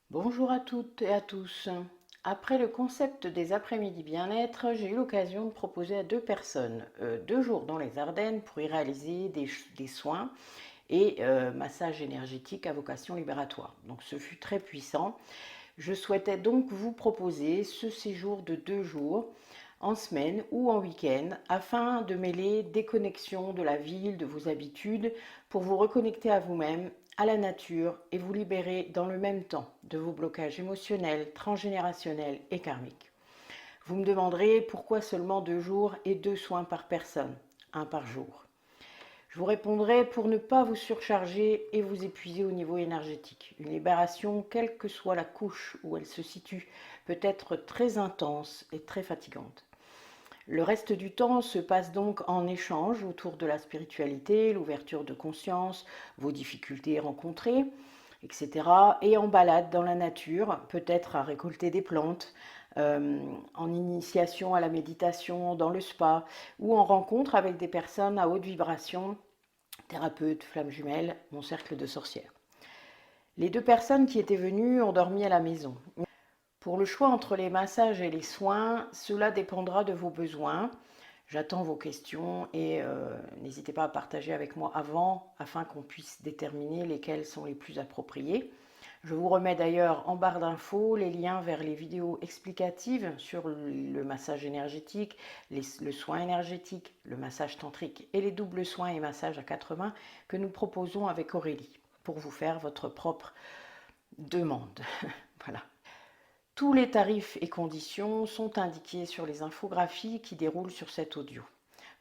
Bonjour à toutes et à tous. Après le concept des après-midi bien-être, j'ai eu l'occasion de proposer à deux personnes 2 jours dans les Ardennes pour y réaliser des soins et massage énergétique à vocation libératoire. Donc ce fut très puissant. Je souhaitais donc vous proposer ce séjour de 2 jours en semaine ou en week-end afin de mêler déconnexion de la ville, de vos habitudes, pour vous reconnecter à vous-même, à la nature et vous libérer dans le même temps de vos blocages émotionnels, transgénérationnels et karmiques. Vous me demanderez pourquoi seulement 2 jours et 2 soins par personne, un par jour. Je vous répondrai pour ne pas vous surcharger et vous épuiser au niveau énergétique. Une libération, quelle que soit la couche où elle se situe, peut être très intense et très fatigante. Le reste du temps se passe donc en échange autour de la spiritualité, l'ouverture de conscience, vos difficultés rencontrées, etc. Et en balade dans la nature, peut-être à récolter des plantes, en initiation à la méditation, dans le spa, ou en rencontre avec des personnes à haute vibration, thérapeutes, flammes jumelles, mon cercle de sorcières. Les deux personnes qui étaient venues ont dormi à la maison. Pour le choix entre les massages et les soins, cela dépendra de vos besoins. J'attends vos questions et n'hésitez pas à partager avec moi avant afin qu'on puisse déterminer lesquels sont les plus appropriés. Je vous remets d'ailleurs en barre d'infos les liens vers les vidéos explicatives sur le massage énergétique, le soin énergétique, le massage tantrique et les doubles soins et massages à 80 que nous proposons avec Aurélie pour vous faire votre propre demande. Voilà. Tous les tarifs et conditions sont indiqués sur les infographies qui déroulent sur cet audio.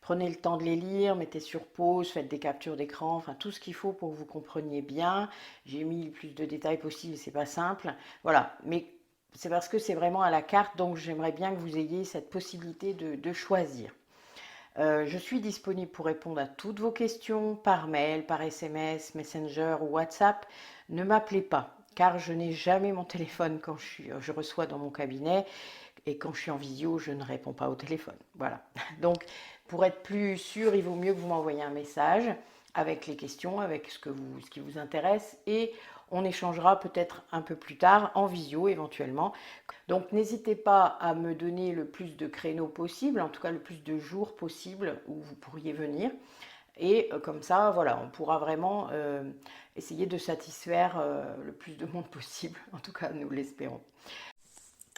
Prenez le temps de les lire, mettez sur pause, faites des captures d'écran, enfin tout ce qu'il faut pour que vous compreniez bien. J'ai mis le plus de détails possible, c'est pas simple. Voilà, mais c'est parce que c'est vraiment à la carte, donc j'aimerais bien que vous ayez cette possibilité de choisir. Je suis disponible pour répondre à toutes vos questions par mail, par SMS, Messenger ou WhatsApp. Ne m'appelez pas, car je n'ai jamais mon téléphone quand je reçois dans mon cabinet et quand je suis en visio, je ne réponds pas au téléphone. Voilà. Donc, pour être plus sûr, il vaut mieux que vous m'envoyiez un message avec les questions, avec ce qui vous intéresse, et on échangera peut-être un peu plus tard en visio éventuellement. Donc n'hésitez pas à me donner le plus de créneaux possible, en tout cas le plus de jours possible où vous pourriez venir. Et comme ça, voilà, on pourra vraiment essayer de satisfaire le plus de monde possible. En tout cas, nous l'espérons.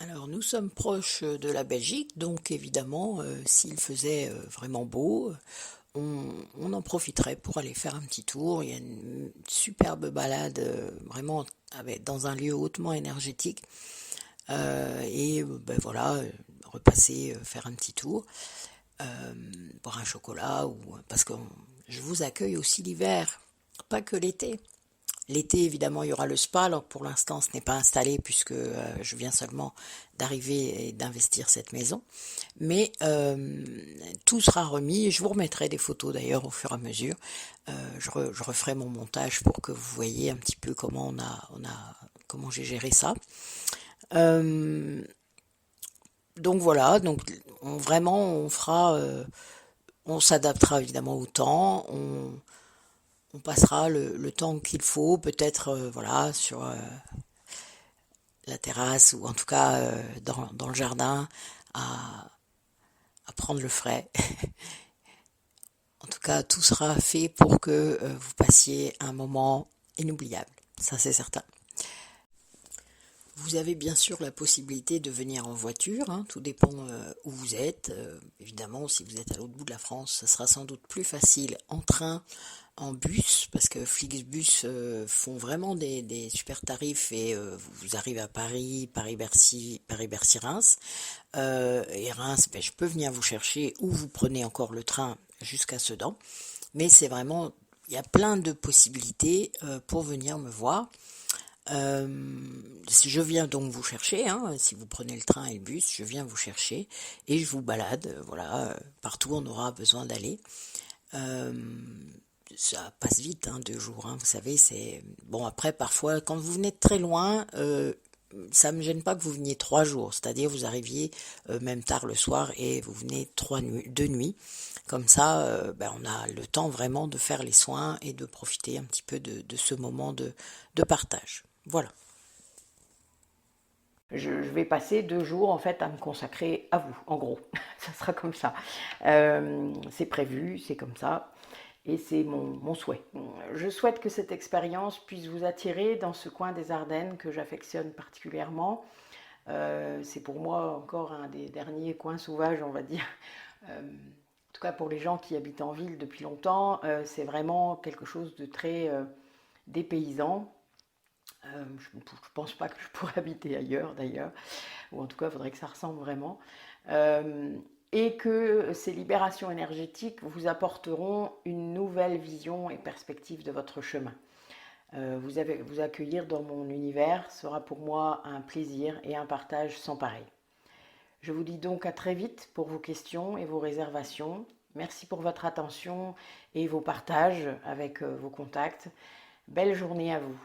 Alors nous sommes proches de la Belgique, donc évidemment, s'il faisait vraiment beau, on en profiterait pour aller faire un petit tour. Il y a une superbe balade, vraiment dans un lieu hautement énergétique. Et ben voilà, repasser, faire un petit tour, boire un chocolat, parce que je vous accueille aussi l'hiver, pas que l'été. L'été, évidemment, il y aura le spa. Alors pour l'instant, ce n'est pas installé puisque je viens seulement d'arriver et d'investir cette maison. Mais tout sera remis. Je vous remettrai des photos d'ailleurs au fur et à mesure. Je referai mon montage pour que vous voyez un petit peu comment j'ai géré ça. Euh, donc voilà. Donc vraiment, on s'adaptera évidemment au temps. On passera le temps qu'il faut, peut-être voilà sur la terrasse ou en tout cas dans le jardin à, à prendre le frais. En tout cas, tout sera fait pour que vous passiez un moment inoubliable. Ça, c'est certain. Vous avez bien sûr la possibilité de venir en voiture, hein, tout dépend où vous êtes. Évidemment, si vous êtes à l'autre bout de la France, ça sera sans doute plus facile en train, en bus, parce que Flixbus font vraiment des super tarifs et vous arrivez à Paris, Paris-Bercy, Paris-Bercy-Reims. Et Reims, ben, je peux venir vous chercher ou vous prenez encore le train jusqu'à Sedan. Mais c'est vraiment, il y a plein de possibilités pour venir me voir. Je viens donc vous chercher, hein, si vous prenez le train et le bus, je viens vous chercher et je vous balade, voilà, partout où on aura besoin d'aller. Euh, Ça passe vite, hein, 2 jours, hein, vous savez, c'est... Bon, après, parfois, quand vous venez de très loin, ça me gêne pas que vous veniez 3 jours, c'est-à-dire vous arriviez même tard le soir et vous venez 2 nuits. Comme ça, ben, on a le temps vraiment de faire les soins et de profiter un petit peu de ce moment de partage. Voilà. je vais passer 2 jours en fait à me consacrer à vous, en gros. Ça sera comme ça. C'est prévu, c'est comme ça. Et c'est mon souhait. Je souhaite que cette expérience puisse vous attirer dans ce coin des Ardennes que j'affectionne particulièrement. C'est pour moi encore un des derniers coins sauvages, on va dire. En tout cas pour les gens qui habitent en ville depuis longtemps, c'est vraiment quelque chose de très dépaysant. Je ne pense pas que je pourrais habiter ailleurs d'ailleurs, ou en tout cas il faudrait que ça ressemble vraiment. Euh, et que ces libérations énergétiques vous apporteront une nouvelle vision et perspective de votre chemin. Vous accueillir dans mon univers sera pour moi un plaisir et un partage sans pareil. Je vous dis donc à très vite pour vos questions et vos réservations. Merci pour votre attention et vos partages avec vos contacts. Belle journée à vous.